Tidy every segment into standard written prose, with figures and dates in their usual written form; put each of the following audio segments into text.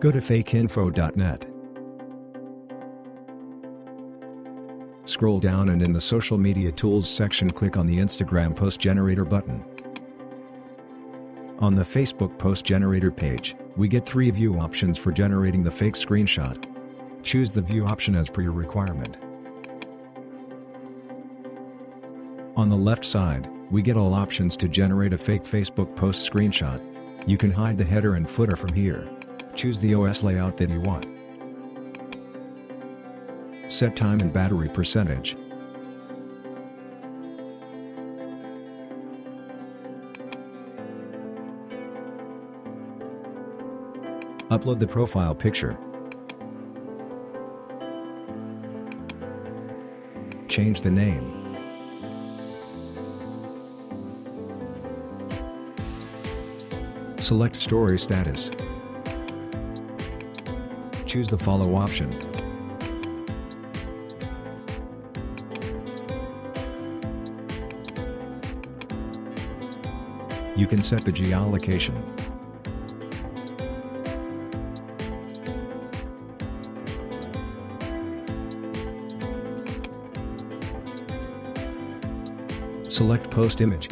Go to fakeinfo.net. Scroll down and in the Social Media Tools section click on the Instagram Post Generator button. On the Facebook Post Generator page, we get 3 view options for generating the fake screenshot. Choose the view option as per your requirement. On the left side, we get all options to generate a fake Facebook post screenshot. You can hide the header and footer from here. Choose the OS layout that you want. Set time and battery percentage. Upload the profile picture. Change the name. Select story status. Choose the follow option. You can set the geolocation. Select post image.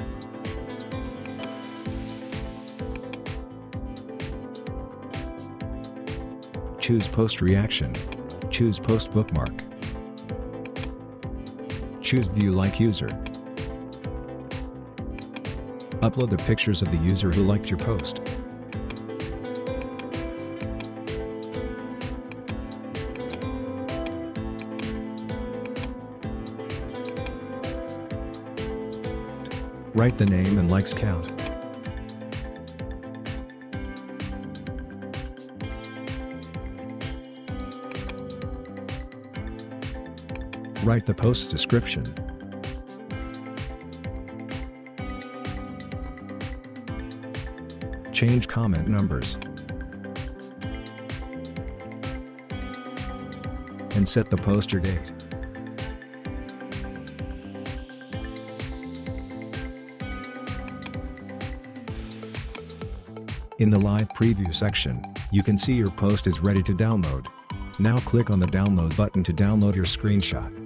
Choose post reaction. Choose post bookmark. Choose view like user. Upload the pictures of the user who liked your post. Write the name and likes count. Write the post's description. Change comment numbers. And set the poster date. In the live preview section, you can see your post is ready to download. Now click on the download button to download your screenshot.